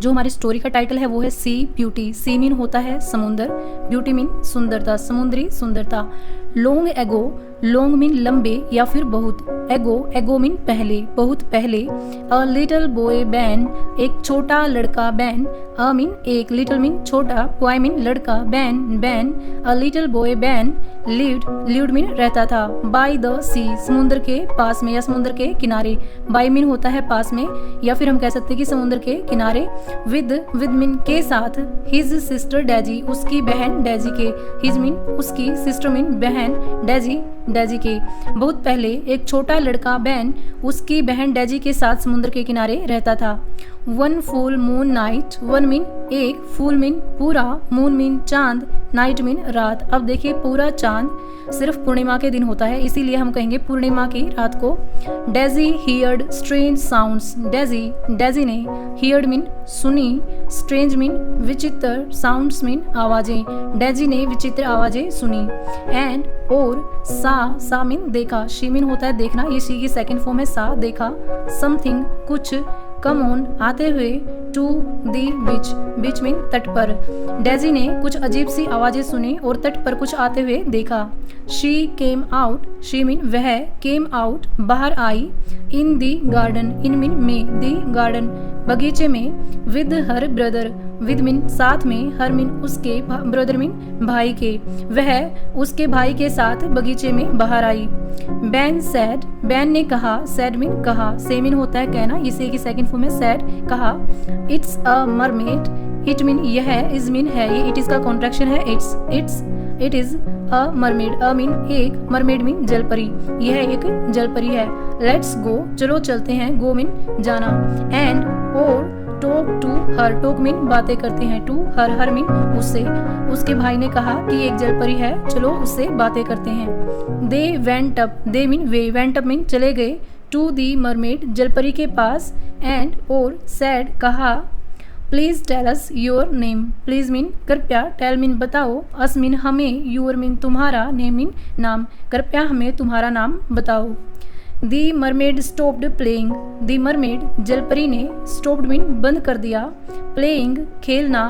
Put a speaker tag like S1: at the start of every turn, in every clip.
S1: जो हमारी स्टोरी का टाइटल है वो है सी ब्यूटी। सी मीन होता है समुंदर, ब्यूटी मीन सुंदरता, समुद्री सुंदरता। लॉन्ग एगो, लॉन्ग मीन लंबे या फिर बहुत, एगो, एगो मीन पहले, बहुत पहले। अ लिटिल बॉय बैन, एक छोटा लड़का, बैन, अ मीन एक, लिटिल मीन छोटा, बॉय मीन लड़का, ban, ban. A little boy ban lived, lived mean रहता था, बाय द सी, समुद्र के पास में या समुद्र के किनारे। बाय मीन होता है पास में, या फिर हम कह सकते हैं कि समुद्र के किनारे। विद मीन के साथ, हिज सिस्टर डेजी, उसकी बहन डेजी के, हिज मीन उसकी, सिस्टर मीन बहन, डेजी, डेजी के। बहुत पहले एक छोटा लड़का बैन उसकी बहन डेजी के साथ समुद्र के किनारे रहता था। One full moon night, one mean एक, फुल मीन पूरा, मून मीन चांद, नाइट मीन रात। अब देखिए पूरा चांद सिर्फ पूर्णिमा के दिन होता है, इसीलिए हम कहेंगे पूर्णिमा की रात को। Daisy heard strange sounds, Daisy, Daisy ने, हियर्ड मीन सुनी, स्ट्रेंज मीन विचित्र, साउंड्स मीन आवाजें, डेजी ने विचित्र आवाजें सुनी। एंड और सा मीन देखा, शी मीन होता है देखना, ये शी की सेकंड फॉर्म है सा, देखा। समथिंग कुछ, कम ऑन आते हुए, to the beach, beach mean तट पर। डेजी ने कुछ अजीब सी आवाजें सुनी और तट पर कुछ आते हुए देखा। She came out, she mean वह, केम आउट बाहर आई, इन दी गार्डन, इन मीन में, दी गार्डन बगीचे में। With her brother, with mean साथ में, हर मीन उसके, ब्रदर मीन भाई के, वह उसके भाई के साथ बगीचे में बाहर आई। बैन सैड, बैन ने कहा, सैड मीन कहा, से मीन होता है कहना, इसी की सेकंड फॉर्म है सैड, कहा। It's a mermaid, it mean यह है, इज मीन है, ये इट इज का कॉन्ट्रैक्शन है, it is a mermaid, a mean एक, मरमेड मीन जलपरी, यह एक जलपरी है। लेट्स गो, चलो चलते हैं, गो मीन जाना। एंड और talk to her, talk mean बातें करते हैं, टू हर, हर मीन उससे। उसके भाई ने कहा कि एक जलपरी है, चलो उससे बातें करते हैं। They went up, they mean वे, वेंट अप मीन चले गए, टू दी मरमेड जलपरी के पास। एंड और सैड कहा, please tell us your name, please mean कृपया, टेल मीन बताओ, अस मीन हमें, योर मीन तुम्हारा, नेम मीन नाम, कृपया हमें तुम्हारा नाम बताओ। The mermaid stopped playing, the mermaid जलपरी ने, स्टॉप्ड मीन बंद कर दिया, प्लेइंग खेलना,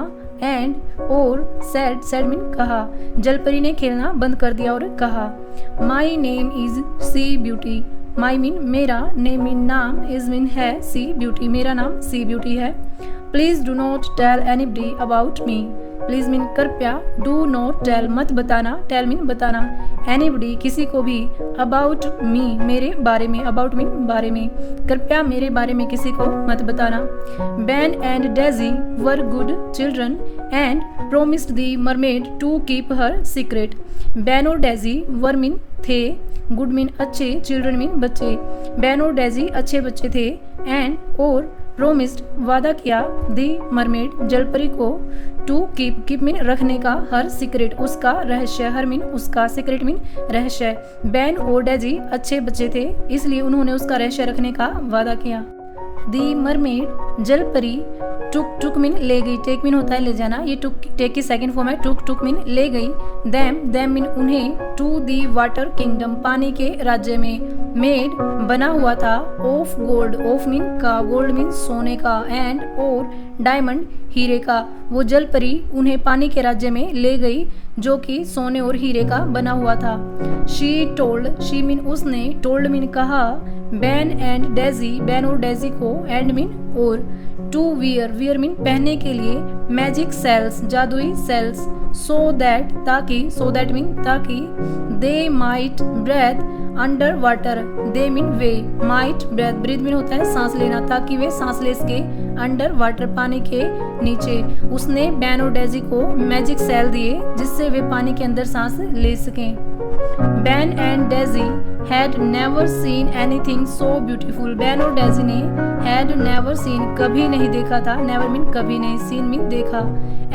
S1: एंड और सैड, सैड मीन कहा, जलपरी ने खेलना बंद कर दिया और कहा। My name is sea beauty, my mean मेरा, नेम मीन नाम, इज मीन है, सी ब्यूटी मेरा नाम सी ब्यूटी है। Please do not tell anybody about me, please mean कृपया, डू नॉट टेल मत बताना, टेल मीन बताना, एनीबडी किसी को भी, अबाउट मी मेरे बारे में, अबाउट मीन बारे में, कृपया मेरे बारे में किसी को मत बताना। Ben and Daisy were good children and promised the mermaid to keep her secret. Ben और डेजी वर मीन थे, गुड मीन अच्छे, चिल्ड्रन मीन बच्चे, बैन और डेजी अच्छे बच्चे थे, एंड और प्रोमिस्ड वादा किया, दी मरमेड जलपरी को, टू कीप, कीप मीन रखने का, हर सीक्रेट उसका रहस्य, हर मीन उसका, सीक्रेट मीन रहस्य। बैन और डेजी अच्छे बच्चे थे, इसलिए उन्होंने उसका रहस्य रखने का वादा किया। दी मरमेड जलपरी टुक, टुक मीन ले गई, टेक मीन होता है ले जाना, ये टुक, टेक की सेकंड फॉर्म है, टुक, टुक मीन ले गई। देम, देम मीन उन्हें, टू दी वाटर किंगडम पानी के राज्य में। मेड बना हुआ था, ऑफ गोल्ड, ऑफ मीन का, गोल्ड मीन सोने का, एंड और डायमंड हीरे का। वो जलपरी उन्हें पानी के राज्य में ले गई जो कि सोने और हीरे का बना हुआ था। शी टोल्ड, शी मीन उसने, टोल्ड मीन कहा, बैन एंड डेजी, बैन और डेजी को, एंड मीन और, टू वियर, वियर मीन पहनने के लिए, मैजिक सेल्स जादुई सेल्स, सो दैट ताकि, सो दैट मीन ताकि, they might breathe under water, they mean वे, माइट ब्रेथ, ब्रीथ मीन होता है सांस लेना, ताकि वे सांस ले सके, अंडर वाटर पानी के नीचे। उसने बैन और डेजी को मैजिक सेल दिए जिससे वे पानी के अंदर सांस ले सकें। Ban and Daisy had never seen anything so beautiful, ban और डेजी ने, हैड नेवर सीन कभी नहीं देखा था, नेवर मीन कभी नहीं, सीन मीन देखा,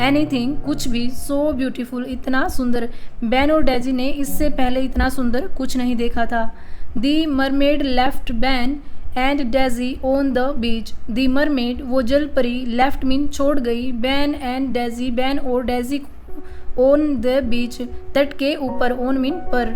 S1: एनीथिंग कुछ भी, सो ब्यूटीफुल इतना सुंदर, बैन और डेजी ने इससे पहले इतना सुंदर कुछ नहीं देखा था। The mermaid left Ben and Daisy on the beach, the mermaid वो जलपरी, लेफ्ट मीन छोड़ गई, बैन एंड डेजी बैन और डेजी ऑन द बीच तट के ऊपर, ऑन मीन पर,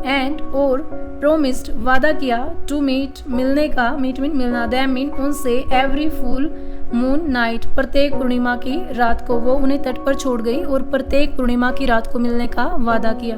S1: एंड और प्रोमिस्ड वादा किया, टू मीट मिलने का, मीट मीन मिलना, दैम मीन उनसे, एवरी फुल मून नाइट, प्रत्येक पूर्णिमा की रात को वो उन्हें तट पर छोड़ गई और प्रत्येक पूर्णिमा की रात को मिलने का वादा किया।